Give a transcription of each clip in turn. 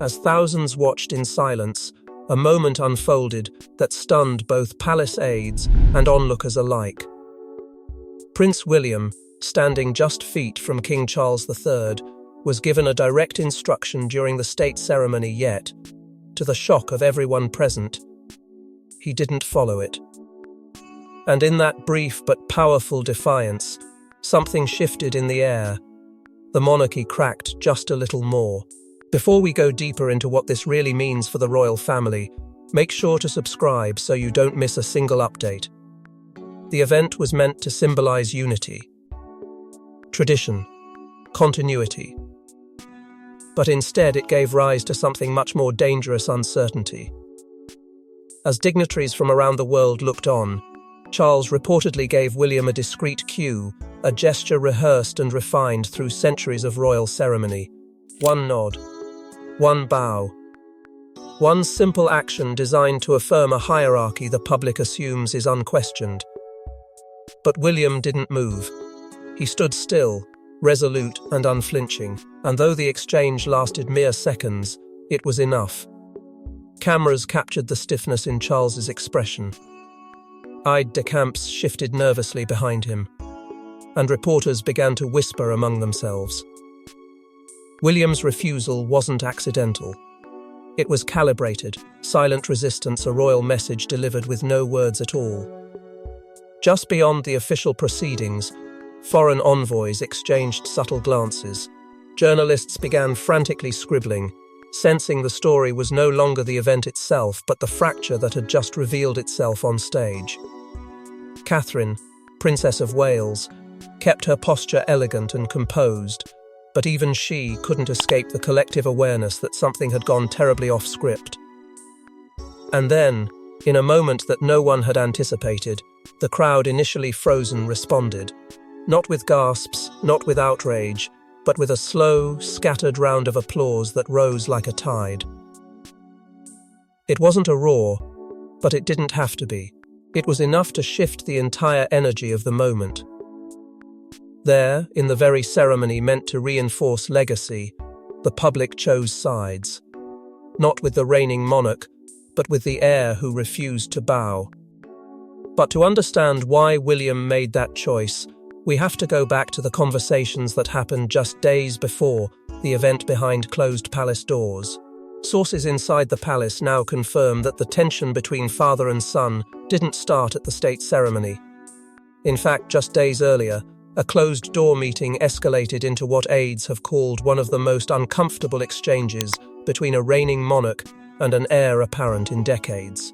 As thousands watched in silence, a moment unfolded that stunned both palace aides and onlookers alike. Prince William, standing just feet from King Charles III, was given a direct instruction during the state ceremony, yet, to the shock of everyone present, he didn't follow it. And in that brief but powerful defiance, something shifted in the air. The monarchy cracked just a little more. Before we go deeper into what this really means for the royal family, make sure to subscribe so you don't miss a single update. The event was meant to symbolize unity, tradition, continuity. But instead it gave rise to something much more dangerous: uncertainty. As dignitaries from around the world looked on, Charles reportedly gave William a discreet cue, a gesture rehearsed and refined through centuries of royal ceremony. One nod, one bow, one simple action designed to affirm a hierarchy the public assumes is unquestioned. But William didn't move. He stood still, resolute and unflinching, and though the exchange lasted mere seconds, it was enough. Cameras captured the stiffness in Charles's expression. Aides-de-camp shifted nervously behind him, and reporters began to whisper among themselves. William's refusal wasn't accidental. It was calibrated, silent resistance, a royal message delivered with no words at all. Just beyond the official proceedings, foreign envoys exchanged subtle glances. Journalists began frantically scribbling, sensing the story was no longer the event itself but the fracture that had just revealed itself on stage. Catherine, Princess of Wales, kept her posture elegant and composed, but even she couldn't escape the collective awareness that something had gone terribly off script. And then, in a moment that no one had anticipated, the crowd, initially frozen, responded. Not with gasps, not with outrage, but with a slow, scattered round of applause that rose like a tide. It wasn't a roar, but it didn't have to be. It was enough to shift the entire energy of the moment. There, in the very ceremony meant to reinforce legacy, the public chose sides. Not with the reigning monarch, but with the heir who refused to bow. But to understand why William made that choice, we have to go back to the conversations that happened just days before the event behind closed palace doors. Sources inside the palace now confirm that the tension between father and son didn't start at the state ceremony. In fact, just days earlier, a closed-door meeting escalated into what aides have called one of the most uncomfortable exchanges between a reigning monarch and an heir apparent in decades.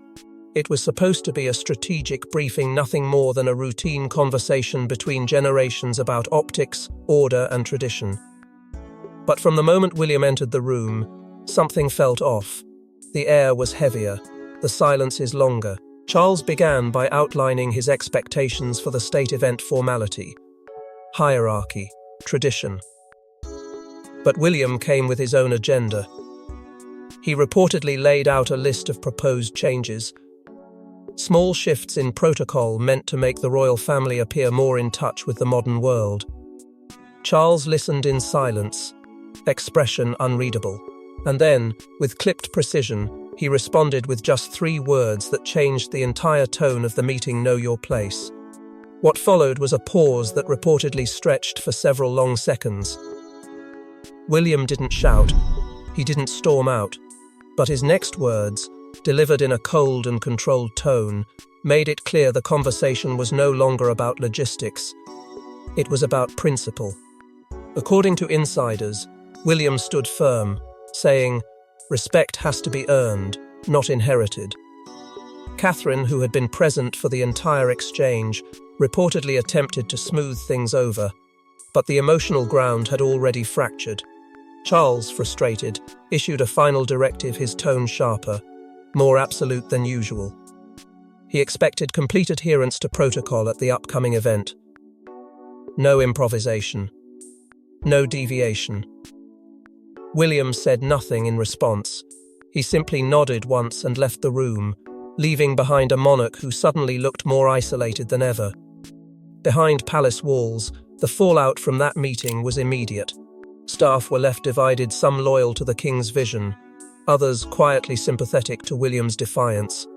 It was supposed to be a strategic briefing, nothing more than a routine conversation between generations about optics, order, and tradition. But from the moment William entered the room, something felt off. The air was heavier, the silences longer. Charles began by outlining his expectations for the state event: formality, hierarchy, tradition. But William came with his own agenda. He reportedly laid out a list of proposed changes. Small shifts in protocol meant to make the royal family appear more in touch with the modern world. Charles listened in silence, expression unreadable. And then, with clipped precision, he responded with just 3 words that changed the entire tone of the meeting: know your place. What followed was a pause that reportedly stretched for several long seconds. William didn't shout, he didn't storm out, but his next words, delivered in a cold and controlled tone, made it clear the conversation was no longer about logistics. It was about principle. According to insiders, William stood firm, saying, "Respect has to be earned, not inherited." Catherine, who had been present for the entire exchange, reportedly attempted to smooth things over, but the emotional ground had already fractured. Charles, frustrated, issued a final directive, his tone sharper, more absolute than usual. He expected complete adherence to protocol at the upcoming event. No improvisation. No deviation. William said nothing in response. He simply nodded once and left the room, leaving behind a monarch who suddenly looked more isolated than ever. Behind palace walls, the fallout from that meeting was immediate. Staff were left divided, some loyal to the king's vision, others quietly sympathetic to William's defiance.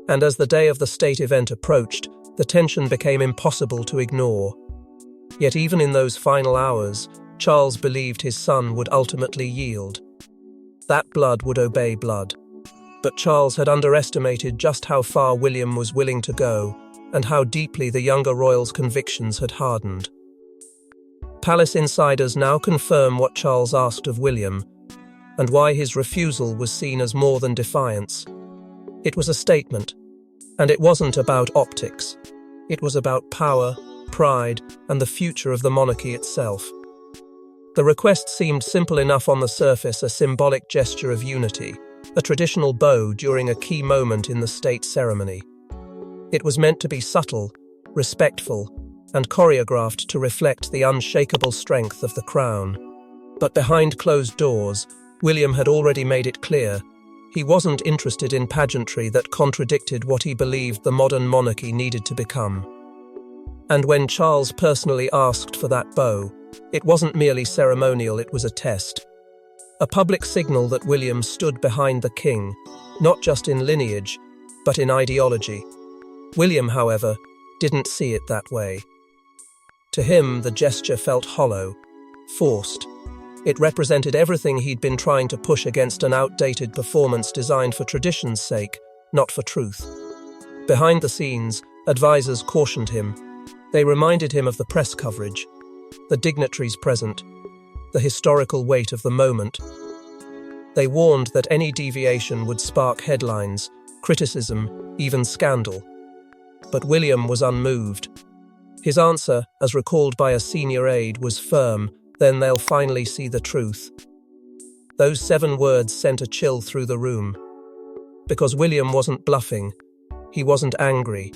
And as the day of the state event approached, the tension became impossible to ignore. Yet even in those final hours, Charles believed his son would ultimately yield. That blood would obey blood. But Charles had underestimated just how far William was willing to go, and how deeply the younger royal's convictions had hardened. Palace insiders now confirm what Charles asked of William, and why his refusal was seen as more than defiance. It was a statement, and it wasn't about optics. It was about power, pride, and the future of the monarchy itself. The request seemed simple enough on the surface, a symbolic gesture of unity, a traditional bow during a key moment in the state ceremony. It was meant to be subtle, respectful, and choreographed to reflect the unshakable strength of the crown. But behind closed doors, William had already made it clear he wasn't interested in pageantry that contradicted what he believed the modern monarchy needed to become. And when Charles personally asked for that bow, it wasn't merely ceremonial, it was a test. A public signal that William stood behind the king, not just in lineage, but in ideology. William, however, didn't see it that way. To him, the gesture felt hollow, forced. It represented everything he'd been trying to push against an outdated performance designed for tradition's sake, not for truth. Behind the scenes, advisors cautioned him. They reminded him of the press coverage, the dignitaries present, the historical weight of the moment. They warned that any deviation would spark headlines, criticism, even scandal. But William was unmoved. His answer, as recalled by a senior aide, was firm: "Then they'll finally see the truth." Those 7 words sent a chill through the room. Because William wasn't bluffing. He wasn't angry.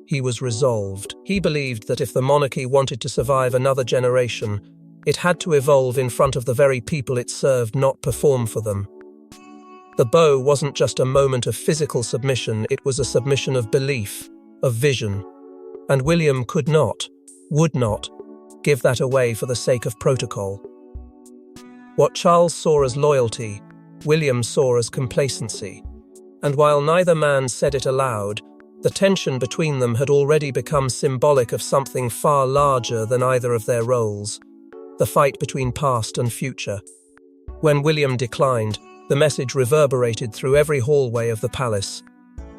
He was resolved. He believed that if the monarchy wanted to survive another generation, it had to evolve in front of the very people it served, not perform for them. The bow wasn't just a moment of physical submission, it was a submission of belief, of vision. And William could not, would not, give that away for the sake of protocol. What Charles saw as loyalty, William saw as complacency. And while neither man said it aloud, the tension between them had already become symbolic of something far larger than either of their roles, the fight between past and future. When William declined, the message reverberated through every hallway of the palace.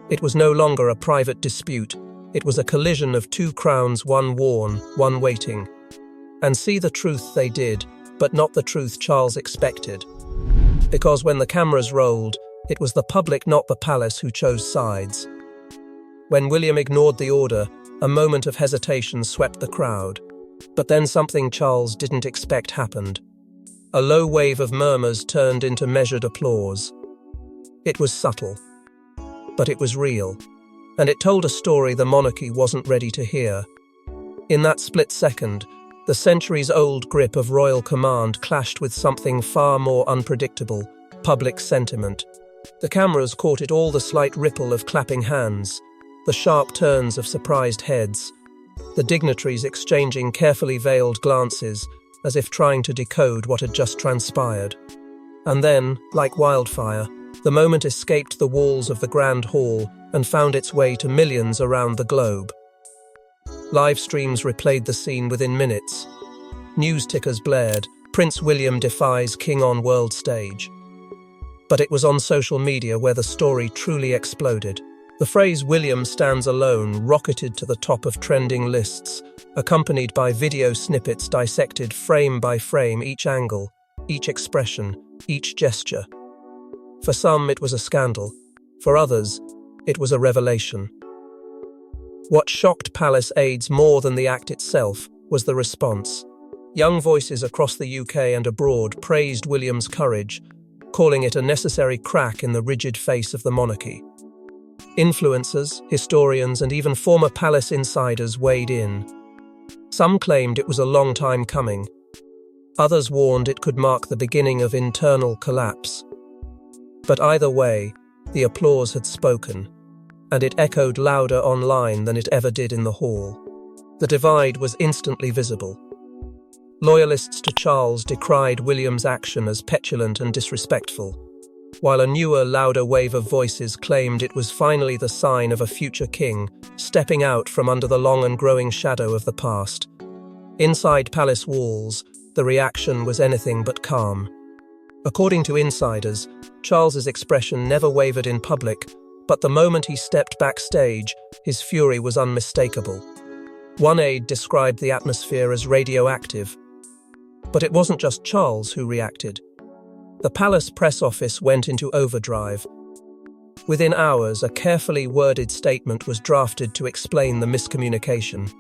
It was no longer a private dispute, it was a collision of 2 crowns, one worn, one waiting. And see the truth they did, but not the truth Charles expected. Because when the cameras rolled, it was the public, not the palace, who chose sides. When William ignored the order, a moment of hesitation swept the crowd. But then something Charles didn't expect happened. A low wave of murmurs turned into measured applause. It was subtle, but it was real, and it told a story the monarchy wasn't ready to hear. In that split second, the centuries-old grip of royal command clashed with something far more unpredictable: public sentiment. The cameras caught it all: the slight ripple of clapping hands, the sharp turns of surprised heads, the dignitaries exchanging carefully veiled glances, as if trying to decode what had just transpired. And then, like wildfire, the moment escaped the walls of the Grand Hall and found its way to millions around the globe. Live streams replayed the scene within minutes. News tickers blared, "Prince William defies King on world stage." But it was on social media where the story truly exploded. The phrase "William stands alone" rocketed to the top of trending lists, accompanied by video snippets dissected frame by frame, each angle, each expression, each gesture. For some, it was a scandal. For others, it was a revelation. What shocked palace aides more than the act itself was the response. Young voices across the UK and abroad praised William's courage, calling it a necessary crack in the rigid face of the monarchy. Influencers, historians, and even former palace insiders weighed in. Some claimed it was a long time coming. Others warned it could mark the beginning of internal collapse. But either way, the applause had spoken, and it echoed louder online than it ever did in the hall. The divide was instantly visible. Loyalists to Charles decried William's action as petulant and disrespectful. while a newer, louder wave of voices claimed it was finally the sign of a future king stepping out from under the long and growing shadow of the past. Inside palace walls, the reaction was anything but calm. According to insiders, Charles's expression never wavered in public, but the moment he stepped backstage, his fury was unmistakable. One aide described the atmosphere as radioactive. But it wasn't just Charles who reacted. The palace press office went into overdrive. Within hours, a carefully worded statement was drafted to explain the miscommunication.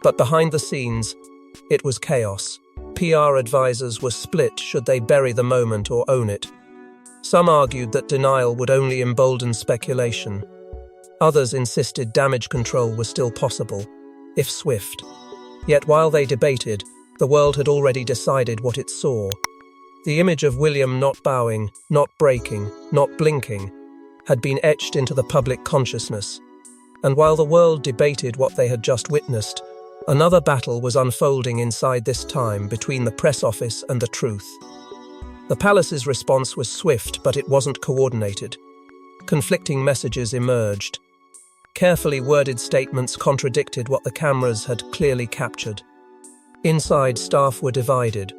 But behind the scenes, it was chaos. PR advisors were split should they bury the moment or own it. Some argued that denial would only embolden speculation. Others insisted damage control was still possible, if swift. Yet while they debated, the world had already decided what it saw. The image of William not bowing, not breaking, not blinking, had been etched into the public consciousness. And while the world debated what they had just witnessed, another battle was unfolding inside this time between the press office and the truth. The palace's response was swift, but it wasn't coordinated. Conflicting messages emerged. Carefully worded statements contradicted what the cameras had clearly captured. Inside, staff were divided.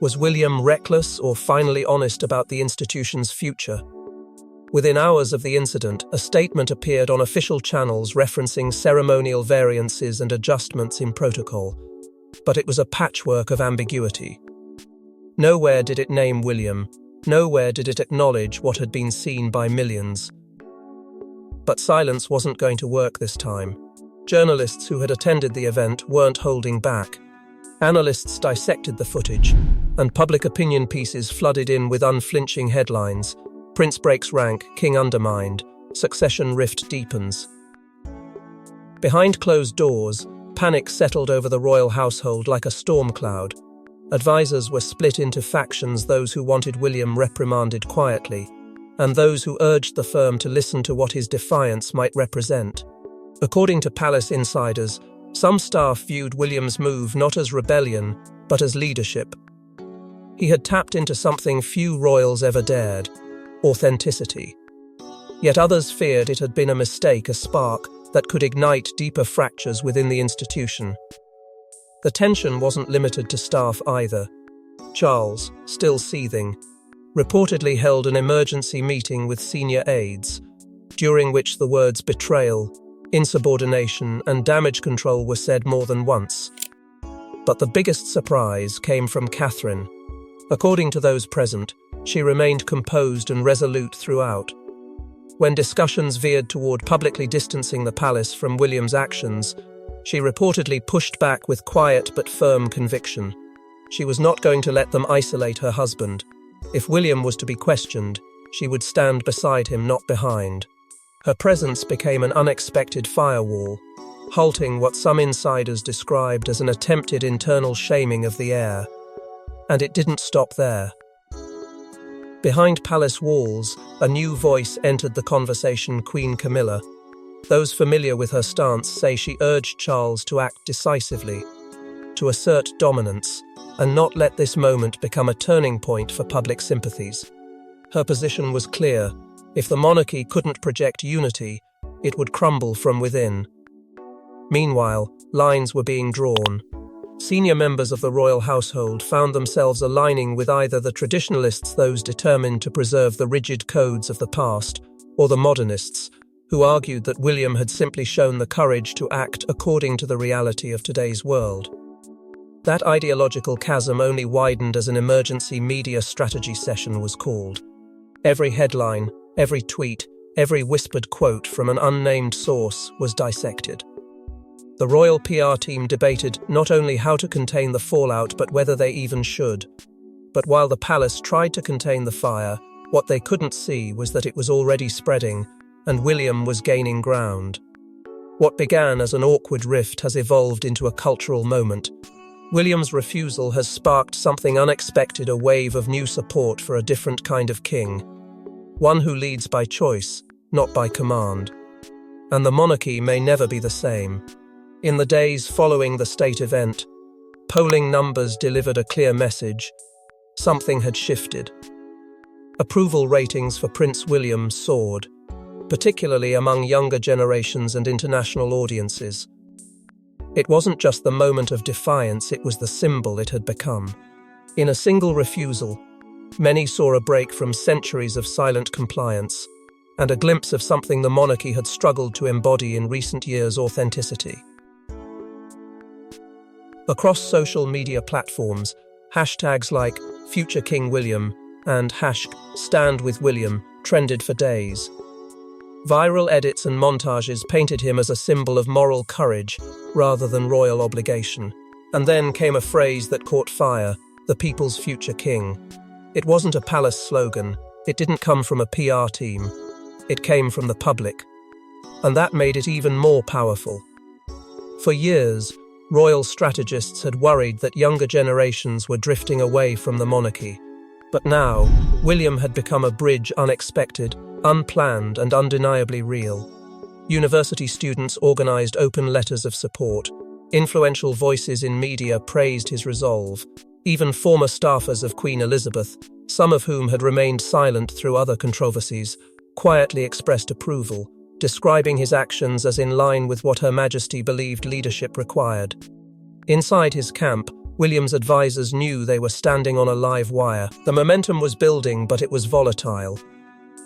Was William reckless or finally honest about the institution's future? Within hours of the incident, a statement appeared on official channels referencing ceremonial variances and adjustments in protocol, but it was a patchwork of ambiguity. Nowhere did it name William, nowhere did it acknowledge what had been seen by millions. But silence wasn't going to work this time. Journalists who had attended the event weren't holding back. Analysts dissected the footage, and public opinion pieces flooded in with unflinching headlines. Prince breaks rank, king undermined, succession rift deepens. Behind closed doors, panic settled over the royal household like a storm cloud. Advisors were split into factions, those who wanted William reprimanded quietly, and those who urged the firm to listen to what his defiance might represent. According to palace insiders, some staff viewed William's move not as rebellion, but as leadership. He had tapped into something few royals ever dared: authenticity. Yet others feared it had been a mistake, a spark that could ignite deeper fractures within the institution. The tension wasn't limited to staff either. Charles, still seething, reportedly held an emergency meeting with senior aides, during which the words betrayal, insubordination, and damage control were said more than once. But the biggest surprise came from Catherine. According to those present, she remained composed and resolute throughout. When discussions veered toward publicly distancing the palace from William's actions, she reportedly pushed back with quiet but firm conviction. She was not going to let them isolate her husband. If William was to be questioned, she would stand beside him, not behind. Her presence became an unexpected firewall, halting what some insiders described as an attempted internal shaming of the heir. And it didn't stop there. Behind palace walls, a new voice entered the conversation: Queen Camilla. Those familiar with her stance say she urged Charles to act decisively, to assert dominance, and not let this moment become a turning point for public sympathies. Her position was clear: if the monarchy couldn't project unity, it would crumble from within. Meanwhile, lines were being drawn. Senior members of the royal household found themselves aligning with either the traditionalists, those determined to preserve the rigid codes of the past, or the modernists, who argued that William had simply shown the courage to act according to the reality of today's world. That ideological chasm only widened as an emergency media strategy session was called. Every headline, every tweet, every whispered quote from an unnamed source was dissected. The royal PR team debated not only how to contain the fallout, but whether they even should. But while the palace tried to contain the fire, what they couldn't see was that it was already spreading, and William was gaining ground. What began as an awkward rift has evolved into a cultural moment. William's refusal has sparked something unexpected, a wave of new support for a different kind of king. One who leads by choice, not by command. And the monarchy may never be the same. In the days following the state event, polling numbers delivered a clear message: something had shifted. Approval ratings for Prince William soared, particularly among younger generations and international audiences. It wasn't just the moment of defiance, it was the symbol it had become. In a single refusal, many saw a break from centuries of silent compliance and a glimpse of something the monarchy had struggled to embody in recent years: authenticity. Across social media platforms, hashtags like Future King William and #StandWithWilliam trended for days. Viral edits and montages painted him as a symbol of moral courage rather than royal obligation. And then came a phrase that caught fire: the people's future king. It wasn't a palace slogan, it didn't come from a PR team, it came from the public. And that made it even more powerful. For years, royal strategists had worried that younger generations were drifting away from the monarchy. But now, William had become a bridge unexpected, unplanned, and undeniably real. University students organized open letters of support. Influential voices in media praised his resolve. Even former staffers of Queen Elizabeth, some of whom had remained silent through other controversies, quietly expressed approval, describing his actions as in line with what Her Majesty believed leadership required. Inside his camp, William's advisors knew they were standing on a live wire. The momentum was building, but it was volatile.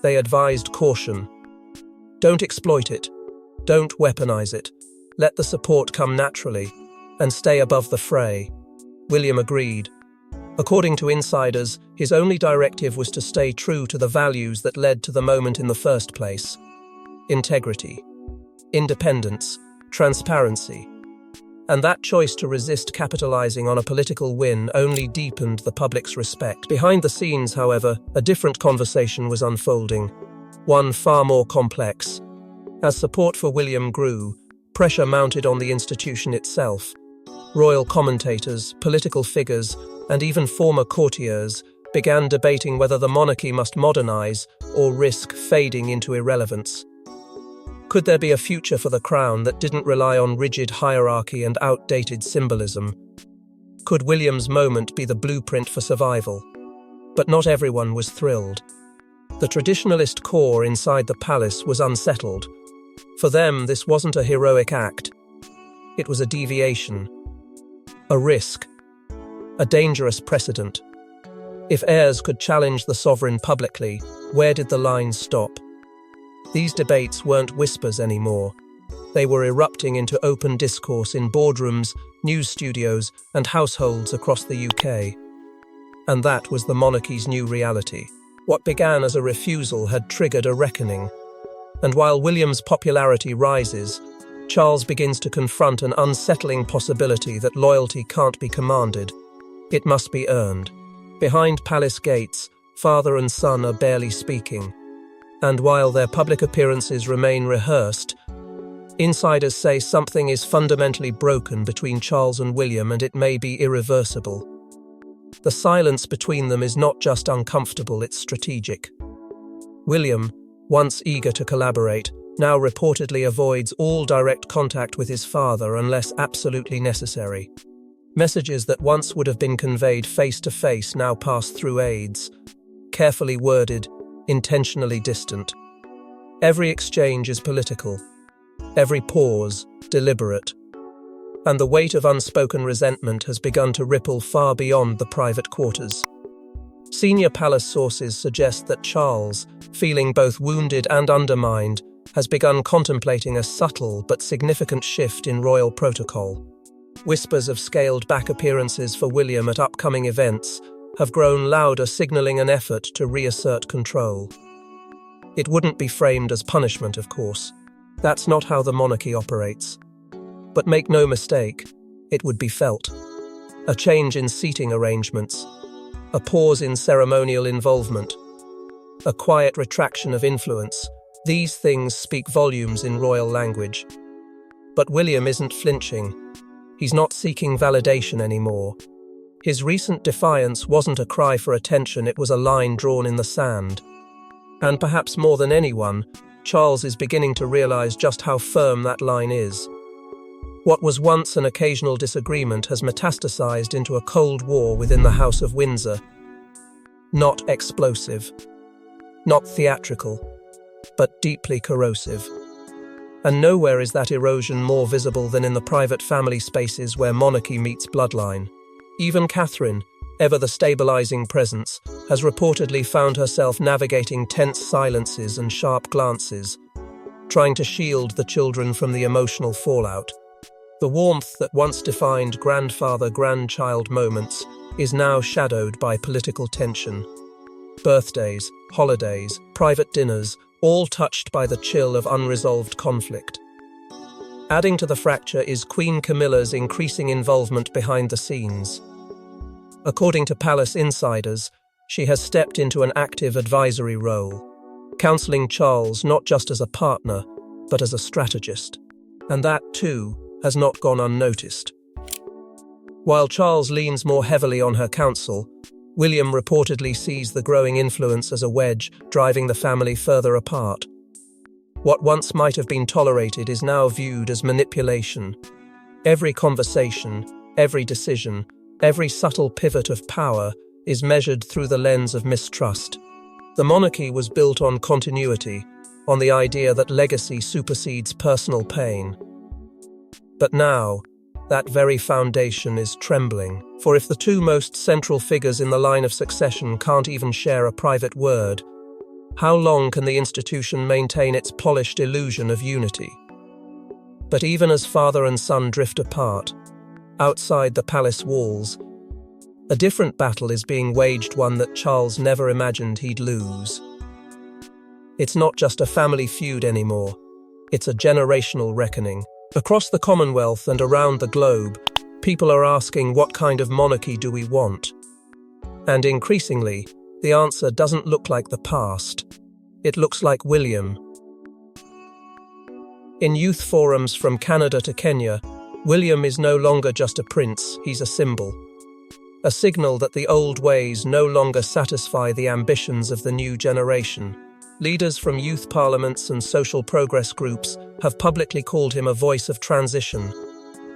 They advised caution. Don't exploit it. Don't weaponize it. Let the support come naturally, and stay above the fray. William agreed. According to insiders, his only directive was to stay true to the values that led to the moment in the first place: integrity, independence, transparency. And that choice to resist capitalizing on a political win only deepened the public's respect. Behind the scenes, however, a different conversation was unfolding, one far more complex. As support for William grew, pressure mounted on the institution itself. Royal commentators, political figures, and even former courtiers began debating whether the monarchy must modernize or risk fading into irrelevance. Could there be a future for the crown that didn't rely on rigid hierarchy and outdated symbolism? Could William's moment be the blueprint for survival? But not everyone was thrilled. The traditionalist core inside the palace was unsettled. For them, this wasn't a heroic act. It was a deviation, a risk, a dangerous precedent. If heirs could challenge the sovereign publicly, where did the line stop? These debates weren't whispers anymore. They were erupting into open discourse in boardrooms, news studios, and households across the UK. And that was the monarchy's new reality. What began as a refusal had triggered a reckoning. And while William's popularity rises, Charles begins to confront an unsettling possibility that loyalty can't be commanded. It must be earned. Behind palace gates, father and son are barely speaking. And while their public appearances remain rehearsed, insiders say something is fundamentally broken between Charles and William, and it may be irreversible. The silence between them is not just uncomfortable, it's strategic. William, once eager to collaborate, now reportedly avoids all direct contact with his father unless absolutely necessary. Messages that once would have been conveyed face-to-face now pass through aides, carefully worded, intentionally distant. Every exchange is political, every pause deliberate, and the weight of unspoken resentment has begun to ripple far beyond the private quarters. Senior palace sources suggest that Charles, feeling both wounded and undermined, has begun contemplating a subtle but significant shift in royal protocol. Whispers of scaled-back appearances for William at upcoming events have grown louder, signaling an effort to reassert control. It wouldn't be framed as punishment, of course. That's not how the monarchy operates. But make no mistake, it would be felt. A change in seating arrangements, a pause in ceremonial involvement, a quiet retraction of influence. These things speak volumes in royal language. But William isn't flinching. He's not seeking validation anymore. His recent defiance wasn't a cry for attention, it was a line drawn in the sand. And perhaps more than anyone, Charles is beginning to realize just how firm that line is. What was once an occasional disagreement has metastasized into a cold war within the House of Windsor. Not explosive, not theatrical, but deeply corrosive. And nowhere is that erosion more visible than in the private family spaces where monarchy meets bloodline. Even Catherine, ever the stabilizing presence, has reportedly found herself navigating tense silences and sharp glances, trying to shield the children from the emotional fallout. The warmth that once defined grandfather-grandchild moments is now shadowed by political tension. Birthdays, holidays, private dinners, all touched by the chill of unresolved conflict. Adding to the fracture is Queen Camilla's increasing involvement behind the scenes. According to palace insiders, she has stepped into an active advisory role, counseling Charles not just as a partner, but as a strategist. And that, too, has not gone unnoticed. While Charles leans more heavily on her counsel, William reportedly sees the growing influence as a wedge, driving the family further apart. What once might have been tolerated is now viewed as manipulation. Every conversation, every decision, every subtle pivot of power is measured through the lens of mistrust. The monarchy was built on continuity, on the idea that legacy supersedes personal pain. But now, that very foundation is trembling, for if the two most central figures in the line of succession can't even share a private word, how long can the institution maintain its polished illusion of unity? But even as father and son drift apart, outside the palace walls, a different battle is being waged, one that Charles never imagined he'd lose. It's not just a family feud anymore, it's a generational reckoning. Across the Commonwealth and around the globe, people are asking, what kind of monarchy do we want? And increasingly, the answer doesn't look like the past. It looks like William. In youth forums from Canada to Kenya, William is no longer just a prince, he's a symbol. A signal that the old ways no longer satisfy the ambitions of the new generation. Leaders from youth parliaments and social progress groups have publicly called him a voice of transition,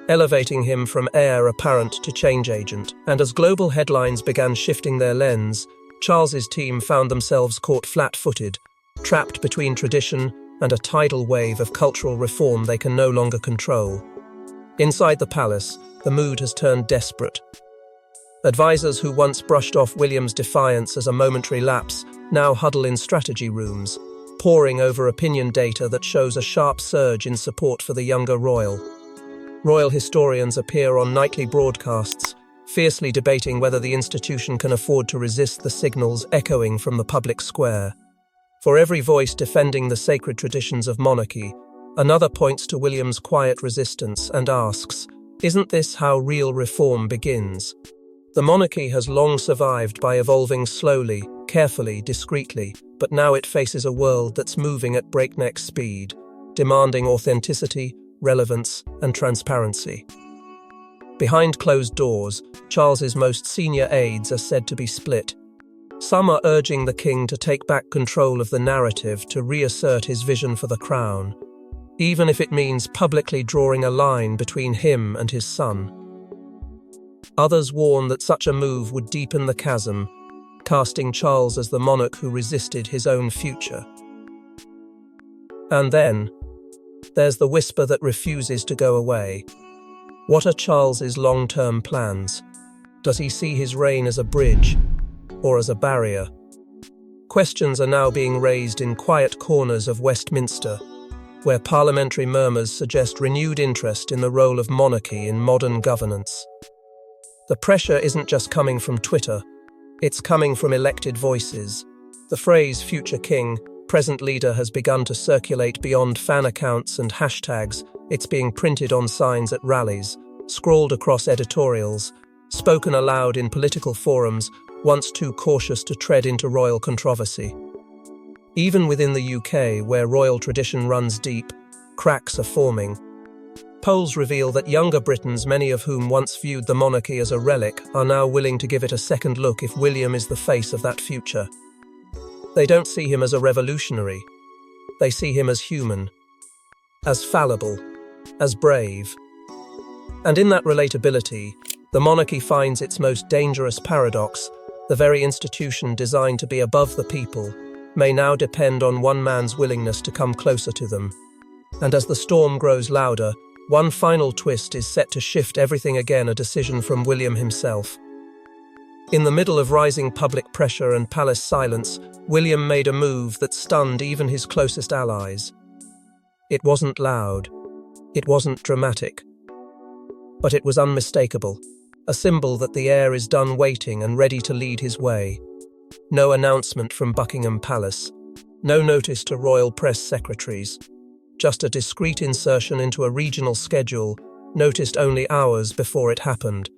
elevating him from heir apparent to change agent. And as global headlines began shifting their lens, Charles's team found themselves caught flat-footed, trapped between tradition and a tidal wave of cultural reform they can no longer control. Inside the palace, the mood has turned desperate. Advisors who once brushed off William's defiance as a momentary lapse now huddle in strategy rooms, poring over opinion data that shows a sharp surge in support for the younger royal. Royal historians appear on nightly broadcasts, fiercely debating whether the institution can afford to resist the signals echoing from the public square. For every voice defending the sacred traditions of monarchy, another points to William's quiet resistance and asks, isn't this how real reform begins? The monarchy has long survived by evolving slowly, carefully, discreetly, but now it faces a world that's moving at breakneck speed, demanding authenticity, relevance, and transparency. Behind closed doors, Charles's most senior aides are said to be split. Some are urging the king to take back control of the narrative to reassert his vision for the crown, even if it means publicly drawing a line between him and his son. Others warn that such a move would deepen the chasm, casting Charles as the monarch who resisted his own future. And then, there's the whisper that refuses to go away. What are Charles's long-term plans? Does he see his reign as a bridge, or as a barrier? Questions are now being raised in quiet corners of Westminster, where parliamentary murmurs suggest renewed interest in the role of monarchy in modern governance. The pressure isn't just coming from Twitter, it's coming from elected voices. The phrase "future king, present leader" has begun to circulate beyond fan accounts and hashtags. It's being printed on signs at rallies, scrawled across editorials, spoken aloud in political forums, once too cautious to tread into royal controversy. Even within the UK, where royal tradition runs deep, cracks are forming. Polls reveal that younger Britons, many of whom once viewed the monarchy as a relic, are now willing to give it a second look if William is the face of that future. They don't see him as a revolutionary. They see him as human, as fallible, as brave. And in that relatability, the monarchy finds its most dangerous paradox. The very institution designed to be above the people may now depend on one man's willingness to come closer to them. And as the storm grows louder, one final twist is set to shift everything again, a decision from William himself. In the middle of rising public pressure and palace silence, William made a move that stunned even his closest allies. It wasn't loud. It wasn't dramatic. But it was unmistakable, a symbol that the heir is done waiting and ready to lead his way. No announcement from Buckingham Palace, no notice to royal press secretaries, just a discreet insertion into a regional schedule, noticed only hours before it happened.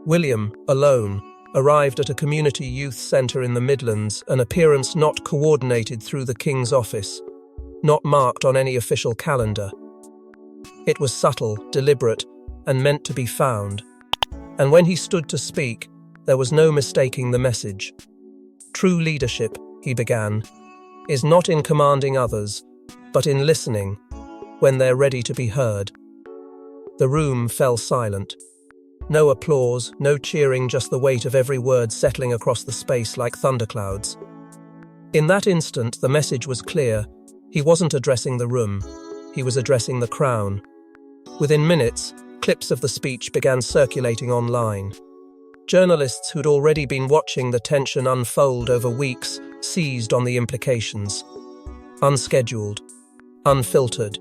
William, alone, arrived at a community youth centre in the Midlands, an appearance not coordinated through the King's office, not marked on any official calendar. It was subtle, deliberate, and meant to be found. And when he stood to speak, there was no mistaking the message. True leadership, he began, is not in commanding others, but in listening, when they're ready to be heard. The room fell silent. No applause, no cheering, just the weight of every word settling across the space like thunderclouds. In that instant, the message was clear. He wasn't addressing the room. He was addressing the crown. Within minutes, clips of the speech began circulating online. Journalists who'd already been watching the tension unfold over weeks seized on the implications. Unscheduled, unfiltered,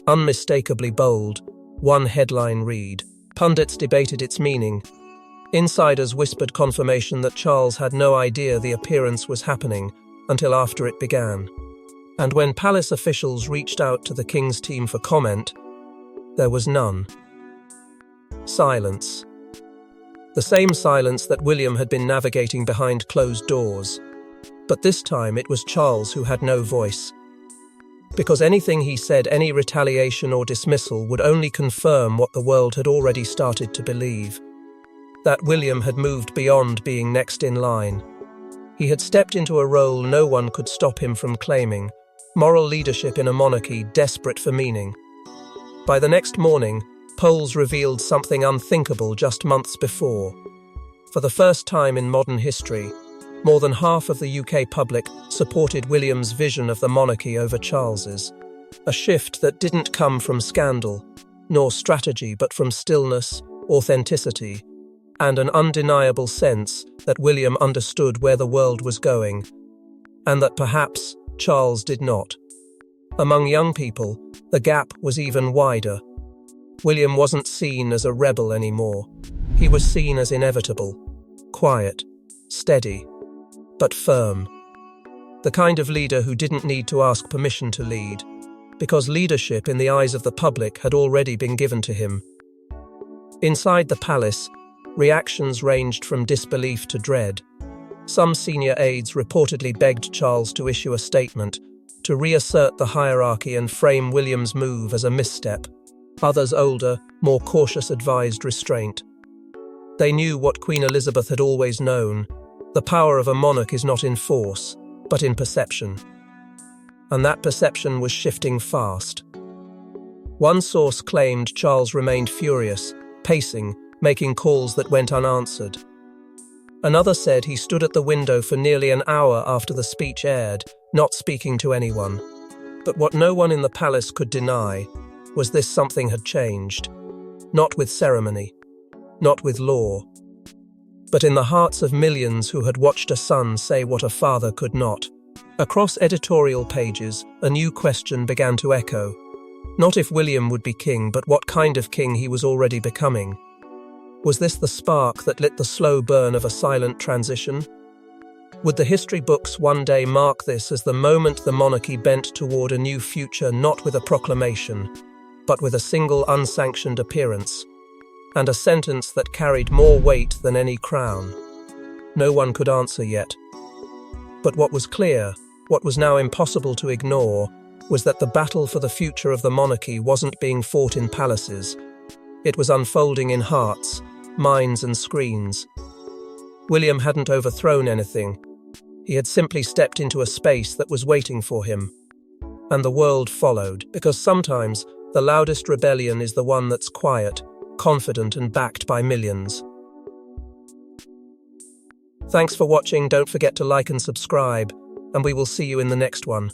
unmistakably bold, one headline read. Pundits debated its meaning. Insiders whispered confirmation that Charles had no idea the appearance was happening until after it began. And when palace officials reached out to the King's team for comment, there was none. Silence. The same silence that William had been navigating behind closed doors. But this time it was Charles who had no voice. Because anything he said, any retaliation or dismissal, would only confirm what the world had already started to believe. That William had moved beyond being next in line. He had stepped into a role no one could stop him from claiming, moral leadership in a monarchy desperate for meaning. By the next morning, polls revealed something unthinkable just months before. For the first time in modern history, more than half of the UK public supported William's vision of the monarchy over Charles's, a shift that didn't come from scandal, nor strategy, but from stillness, authenticity, and an undeniable sense that William understood where the world was going, and that perhaps Charles did not. Among young people, the gap was even wider. William wasn't seen as a rebel anymore. He was seen as inevitable, quiet, steady, but firm. The kind of leader who didn't need to ask permission to lead, because leadership in the eyes of the public had already been given to him. Inside the palace, reactions ranged from disbelief to dread. Some senior aides reportedly begged Charles to issue a statement, to reassert the hierarchy and frame William's move as a misstep. Others, older, more cautious, advised restraint. They knew what Queen Elizabeth had always known. The power of a monarch is not in force, but in perception. And that perception was shifting fast. One source claimed Charles remained furious, pacing, making calls that went unanswered. Another said he stood at the window for nearly an hour after the speech aired, not speaking to anyone. But what no one in the palace could deny was this: something had changed. Not with ceremony, not with law, but in the hearts of millions who had watched a son say what a father could not. Across editorial pages, a new question began to echo. Not if William would be king, but what kind of king he was already becoming. Was this the spark that lit the slow burn of a silent transition? Would the history books one day mark this as the moment the monarchy bent toward a new future, not with a proclamation, but with a single unsanctioned appearance? And a sentence that carried more weight than any crown? No one could answer yet. But what was clear, what was now impossible to ignore, was that the battle for the future of the monarchy wasn't being fought in palaces. It was unfolding in hearts, minds and screens. William hadn't overthrown anything. He had simply stepped into a space that was waiting for him. And the world followed, because sometimes the loudest rebellion is the one that's quiet, confident and backed by millions. Thanks for watching. Don't forget to like and subscribe. and we will see you in the next one.